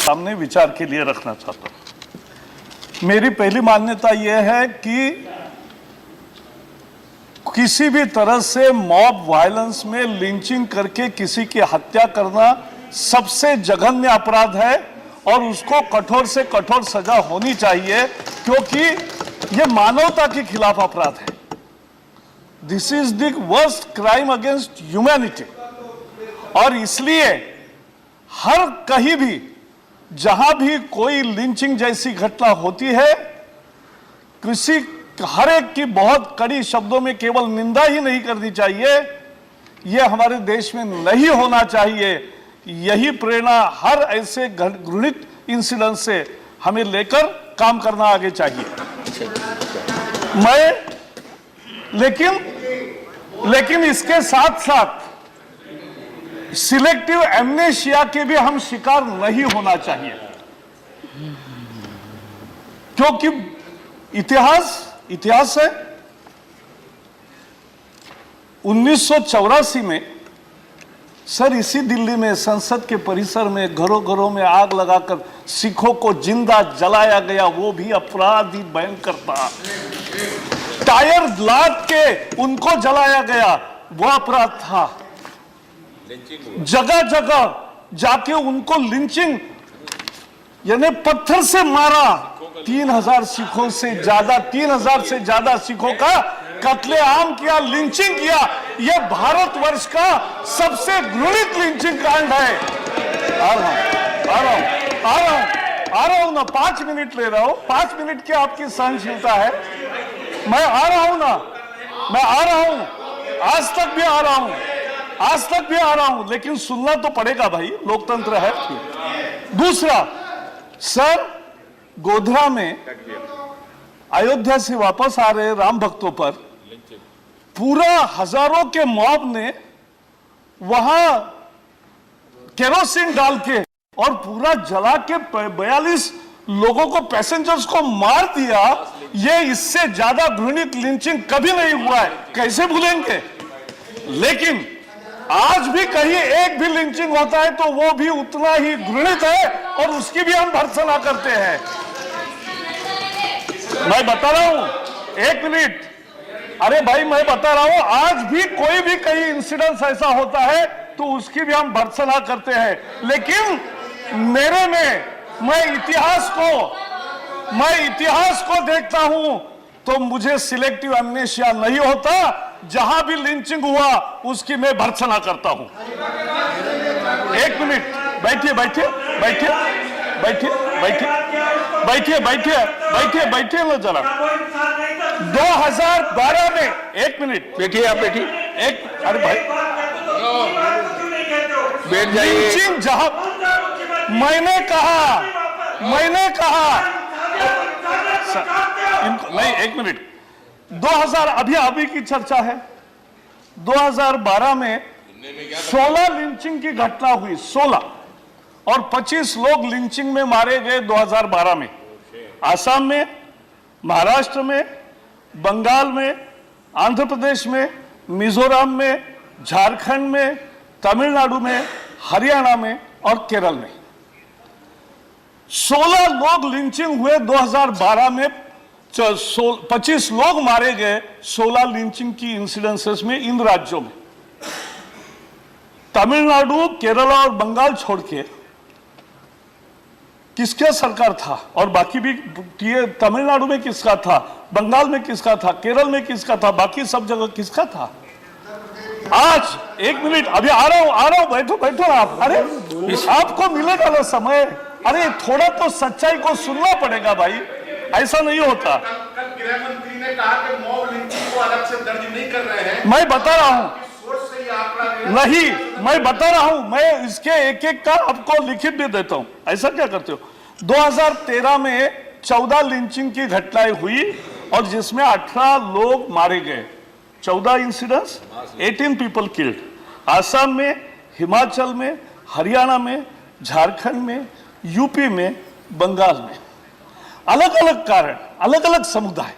सामने विचार के लिए रखना चाहता हूं। मेरी पहली मान्यता यह है कि किसी भी तरह से मॉब वायलेंस में लिंचिंग करके किसी की हत्या करना सबसे जघन्य अपराध है और उसको कठोर से कठोर सजा होनी चाहिए, क्योंकि यह मानवता के खिलाफ अपराध है। This is the worst crime against humanity. और इसलिए हर कहीं भी जहां भी कोई लिंचिंग जैसी घटना होती है, हर एक की बहुत कड़ी शब्दों में केवल निंदा ही नहीं करनी चाहिए, यह हमारे देश में नहीं होना चाहिए। यही प्रेरणा हर ऐसे घृणित इंसिडेंट से हमें लेकर काम करना आगे चाहिए। लेकिन इसके साथ साथ सिलेक्टिव एमनेशिया के भी हम शिकार नहीं होना चाहिए, क्योंकि इतिहास है। 1984 में सर इसी दिल्ली में संसद के परिसर में घरों घरों में आग लगाकर सिखों को जिंदा जलाया गया, वो भी अपराध ही भयंकर था। टायर लाद के उनको जलाया गया, वो अपराध था। जगह जगह जाके उनको लिंचिंग यानी पत्थर से मारा। 3,000 सिखों से ज्यादा सिखों का कत्लेआम किया, लिंचिंग किया। यह भारतवर्ष का सबसे घृणित लिंचिंग कांड है। आ रहा हूं ना, 5 मिनट ले रहा हूं। 5 मिनट की आपकी सहनशीलता है। मैं आ रहा हूं ना, मैं आ रहा हूं, आज तक भी आ रहा हूं, लेकिन सुनना तो पड़ेगा भाई, लोकतंत्र है। दूसरा, सर गोधरा में अयोध्या से वापस आ रहे राम भक्तों पर पूरा हजारों के मॉब ने वहां केरोसिन डाल के और पूरा जला के 42 लोगों को, पैसेंजर्स को मार दिया। ये इससे ज्यादा घृणित लिंचिंग कभी नहीं हुआ है, कैसे भूलेंगे। लेकिन आज भी कहीं एक भी लिंचिंग होता है तो वो भी उतना ही घृणित है और उसकी भी हम भर्त्सना करते हैं। मैं बता रहा हूं, 1 मिनट, अरे भाई मैं बता रहा हूं, आज भी कोई भी कहीं इंसिडेंस ऐसा होता है तो उसकी भी हम भर्त्सना करते हैं। लेकिन मेरे में मैं इतिहास को देखता हूं तो मुझे सिलेक्टिव एमनेशिया नहीं होता। जहां भी लिंचिंग हुआ उसकी मैं भर्त्सना करता हूं। 1 मिनट, बैठिए ना जरा। 2012 में, 1 मिनट बैठिए, आप बैठिए। अरे भाई बैठ जाइए। लिंचिंग जहां मैंने कहा नहीं, 1 मिनट। 2000 अभी की चर्चा है। 2012 में 16 लिंचिंग की घटना हुई, 16, और 25 लोग लिंचिंग में मारे गए 2012 में। आसाम में, महाराष्ट्र में, बंगाल में, आंध्र प्रदेश में, मिजोरम में, झारखंड में, तमिलनाडु में, हरियाणा में और केरल में 16 लोग लिंचिंग हुए 2012 में। 25 लोग मारे गए 16 लिंचिंग की इंसिडेंसेस में इन राज्यों में। तमिलनाडु, केरल और बंगाल छोड़ के किसका सरकार था, और बाकी भी तमिलनाडु में किसका था, बंगाल में किसका था, केरल में किसका था, बाकी सब जगह किसका था। आज 1 मिनट, अभी आ रहा हूं, बैठो आप। अरे आपको मिलेगा ना समय, अरे थोड़ा तो सच्चाई को सुनना पड़ेगा भाई, ऐसा नहीं होता। कल गृह मंत्री ने कहा कि मॉब लिंचिंग को अलग से दर्ज नहीं कर रहे हैं। मैं बता रहा हूं, नहीं, मैं बता रहा हूं, मैं इसके एक का आपको लिखित भी देता हूं। ऐसा क्या करते हो। 2013 में 14 लिंचिंग की घटनाएं हुई और जिसमें 18 लोग मारे गए। 14 इंसिडेंट्स, 18 पीपल किल्ड। आसाम में, हिमाचल में, हरियाणा में, झारखंड में, यूपी में, बंगाल में। अलग अलग कारण, अलग अलग समुदाय,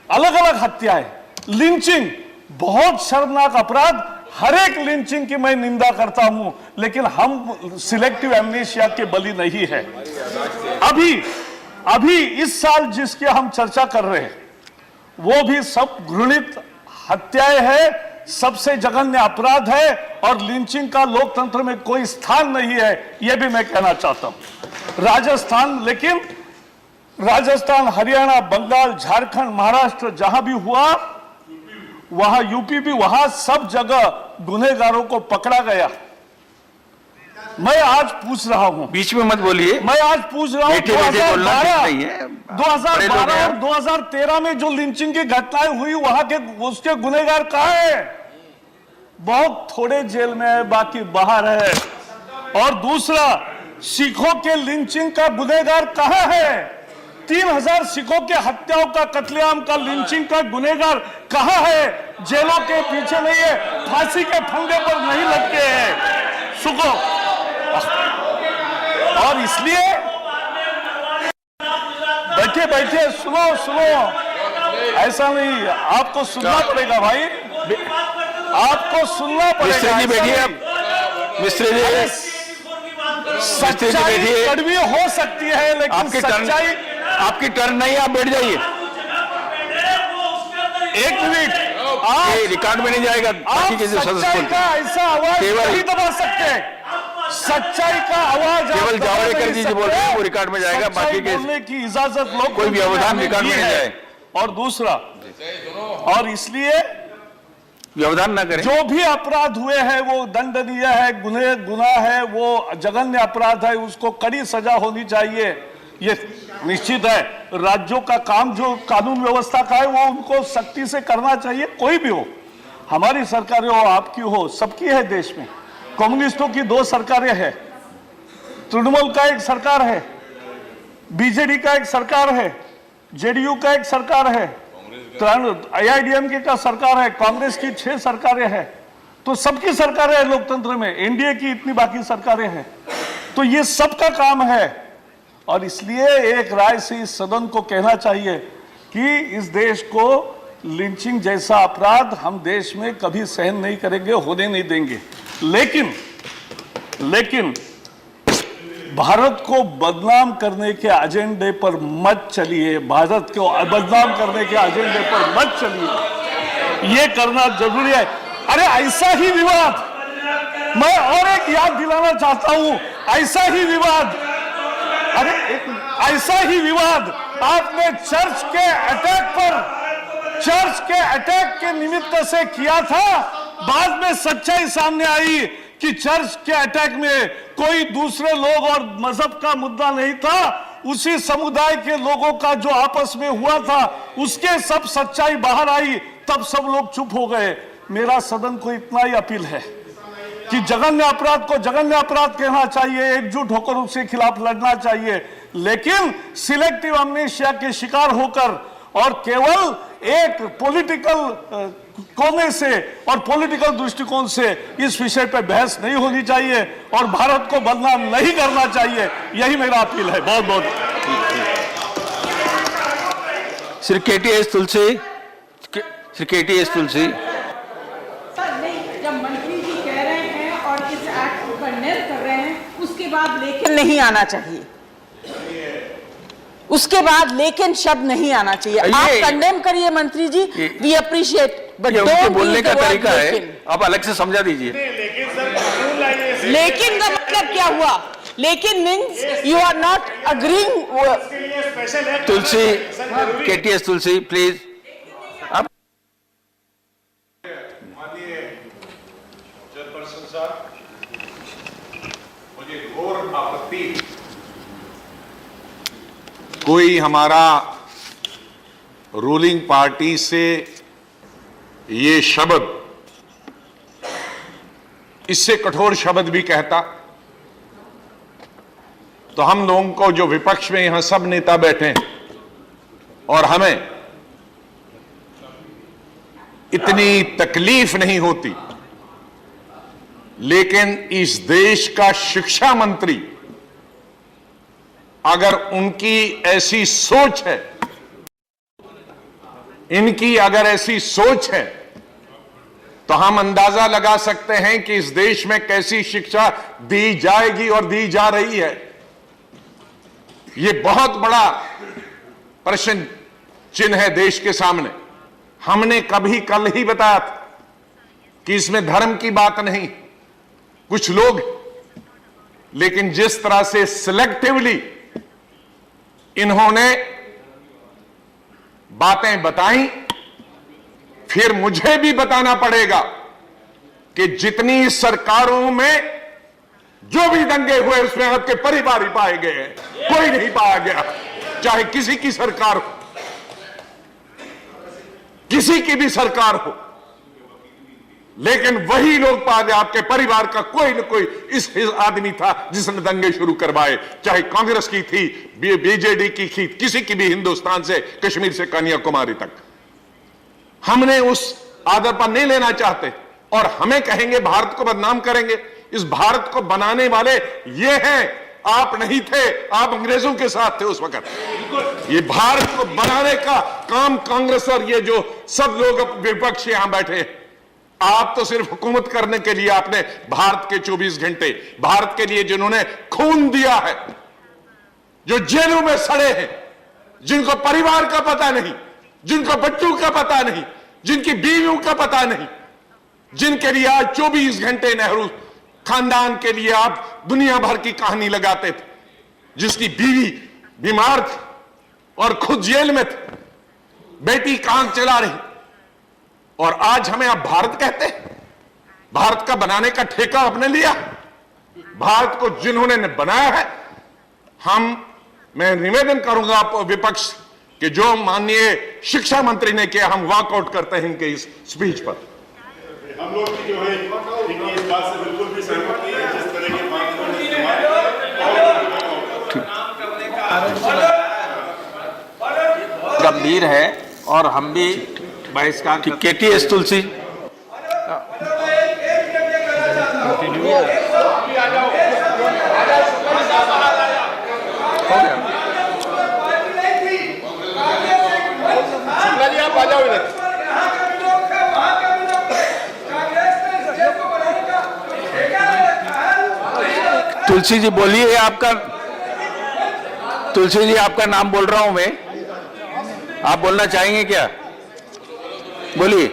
अलग अलग हत्याएं, लिंचिंग बहुत शर्मनाक अपराध। हर एक लिंचिंग की मैं निंदा करता हूं, लेकिन हम सिलेक्टिव एमनेशिया के बलि नहीं है। अभी इस साल जिसकी हम चर्चा कर रहे हैं वो भी सब घृणित हत्याएं है, सबसे जघन्य अपराध है, और लिंचिंग का लोकतंत्र में कोई स्थान नहीं है, यह भी मैं कहना चाहता हूं। राजस्थान, हरियाणा, बंगाल, झारखंड, महाराष्ट्र जहां भी हुआ, वहां यूपी भी, वहां सब जगह गुनहगारों को पकड़ा गया। मैं आज पूछ रहा हूं, बीच में मत बोलिए। मैं आज पूछ रहा हूं, 2012 और 2013 में जो लिंचिंग की घटनाएं हुई, वहां के उसके गुनहगार कहां है? बहुत थोड़े जेल में है, बाकी बाहर है। और दूसरा, सिखों के लिंचिंग का गुनहगार कहां है? 3000 सिखों के हत्याओं का, कत्लेआम का, लिंचिंग का गुनहगार कहां है? जेलों के पीछे नहीं है, फांसी के फंदे पर नहीं लटके हैं सुखों। और इसलिए बैठे सुनो, ऐसा नहीं, आपको सुनना पड़ेगा भाई, आपको सुनना पड़ेगा। मिस्त्री जी बैठिए आप। मिस्त्री जी, सच्चाई कड़वी हो सकती है, लेकिन सच्चाई आपकी टर्न नहीं, आप बैठ जाइए। एक मिनट, ये रिकॉर्ड में नहीं जाएगा। बाकी के जो सच्चाई का ऐसा आवाज नहीं दबा सकते, सच्चाई का आवाज केवल जावड़ेकर जी जो बोल रहे हैं वो रिकॉर्ड में जाएगा। बाकी के बोलने की इजाजत लोग, कोई व्यवधान रिकॉर्ड में नहीं जाए। और दूसरा, और इसलिए व्यवधान ना करें। जो भी अपराध हुए हैं वो दंडनीय है, गुनाह है, वो जघन्य अपराध है, उसको कड़ी सजा होनी चाहिए, ये निश्चित है। राज्यों का काम जो कानून व्यवस्था का है वो उनको सख्ती से करना चाहिए, कोई भी हो, हमारी सरकारें हो, आपकी हो, सबकी है देश में। कम्युनिस्टों की 2 सरकारें हैं, तृणमूल का एक सरकार है, बीजेडी का एक सरकार है, जेडीयू का एक सरकार है, AIADMK का सरकार है, कांग्रेस की 6 सरकारें हैं, तो सबकी सरकारें हैं लोकतंत्र में, एनडीए की इतनी बाकी सरकारें हैं, तो ये सबका काम है। और इसलिए एक राय से इस सदन को कहना चाहिए कि इस देश को लिंचिंग जैसा अपराध हम देश में कभी सहन नहीं करेंगे, होने नहीं देंगे। लेकिन भारत को बदनाम करने के एजेंडे पर मत चलिए, भारत को बदनाम करने के एजेंडे पर मत चलिए, ये करना जरूरी है। अरे ऐसा ही विवाद, मैं और एक याद दिलाना चाहता हूं, ऐसा ही विवाद आपने चर्च के अटैक के निमित्त से किया था। बाद में सच्चाई सामने आई कि चर्च के अटैक में कोई दूसरे लोग और मजहब का मुद्दा नहीं था, उसी समुदाय के लोगों का जो आपस में हुआ था उसके सब सच्चाई बाहर आई, तब सब लोग चुप हो गए। मेरा सदन को इतना ही अपील है कि जघन्य अपराध को जघन्य अपराध कहना चाहिए, एकजुट होकर उसके खिलाफ लड़ना चाहिए, लेकिन सिलेक्टिव अमनेशिया के शिकार होकर और केवल एक पॉलिटिकल कोने से और पॉलिटिकल दृष्टिकोण से इस विषय पर बहस नहीं होनी चाहिए और भारत को बदनाम नहीं करना चाहिए, यही मेरा अपील है। बहुत बहुत श्री KTS तुलसी, श्री KTS तुलसी। सर नहीं, जब मंत्री जी कह रहे हैं और इस एक्ट को कंडेम कर रहे हैं, उसके बाद लेकिन नहीं आना चाहिए, उसके बाद लेकिन शब्द नहीं आना चाहिए। आप कंडेम करिए मंत्री जी, वी अप्रिशिएट, बट डोंट बोलने का तरीका है, आप अलग से समझा दीजिए। लेकिन का मतलब क्या हुआ? लेकिन means you are not agreeing. Tulsi, KTS Tulsi please. आप चेयरपर्सन साहब, मुझे घोर आपत्ति कोई हमारा रूलिंग पार्टी से ये शब्द, इससे कठोर शब्द भी कहता तो हम लोगों को, जो विपक्ष में यहां सब नेता बैठे हैं और हमें इतनी तकलीफ नहीं होती, लेकिन इस देश का शिक्षा मंत्री अगर उनकी ऐसी सोच है, इनकी अगर ऐसी सोच है तो हम अंदाजा लगा सकते हैं कि इस देश में कैसी शिक्षा दी जाएगी और दी जा रही है। यह बहुत बड़ा प्रश्न चिन्ह है देश के सामने। हमने कभी कल ही बताया था कि इसमें धर्म की बात नहीं, कुछ लोग, लेकिन जिस तरह से सिलेक्टिवली इन्होंने बातें बताई, फिर मुझे भी बताना पड़ेगा कि जितनी सरकारों में जो भी दंगे हुए उसमें आपके परिवार ही पाए गए हैं, कोई नहीं पाया गया, चाहे किसी की सरकार हो, किसी की भी सरकार हो, लेकिन वही लोग पाए गए, आपके परिवार का कोई न कोई इस आदमी था जिसने दंगे शुरू करवाए, चाहे कांग्रेस की थी, बीजेडी की थी, किसी की भी, हिंदुस्तान से कश्मीर से कन्याकुमारी तक। हमने उस आदर पर नहीं लेना चाहते और हमें कहेंगे, भारत को बदनाम करेंगे। इस भारत को बनाने वाले ये हैं, आप नहीं थे, आप अंग्रेजों के साथ थे उस वक्त। ये भारत को बनाने का काम कांग्रेस और ये जो सब लोग विपक्ष यहां बैठे हैं, आप तो सिर्फ हुकूमत करने के लिए आपने भारत के 24 घंटे, भारत के लिए जिन्होंने खून दिया है, जो जेलों में सड़े हैं, जिनको परिवार का पता नहीं, जिनको बच्चों का पता नहीं, जिनकी बीवियों का पता नहीं, जिनके लिए आज 24 घंटे नेहरू खानदान के लिए आप दुनिया भर की कहानी लगाते थे, जिसकी बीवी बीमार थी और खुद जेल में थे, बेटी काम चला रही, और आज हमें आप भारत कहते हैं। भारत का बनाने का ठेका आपने लिया। भारत को जिन्होंने बनाया है, मैं निवेदन करूंगा आप विपक्ष कि जो माननीय शिक्षा मंत्री ने किया, हम वॉकआउट करते हैं इनके इस स्पीच पर। हम लोग की जो है इनकी इस बात से बिल्कुल भी सहमत नहीं है, जिस तरह की बात इन्होंने गंभीर है और हम भी बहिष्कार केटीएस तुलसी, तुलसी जी बोलिए, आपका, तुलसी जी आपका नाम बोल रहा हूं मैं, आप बोलना चाहेंगे क्या? बोलिए।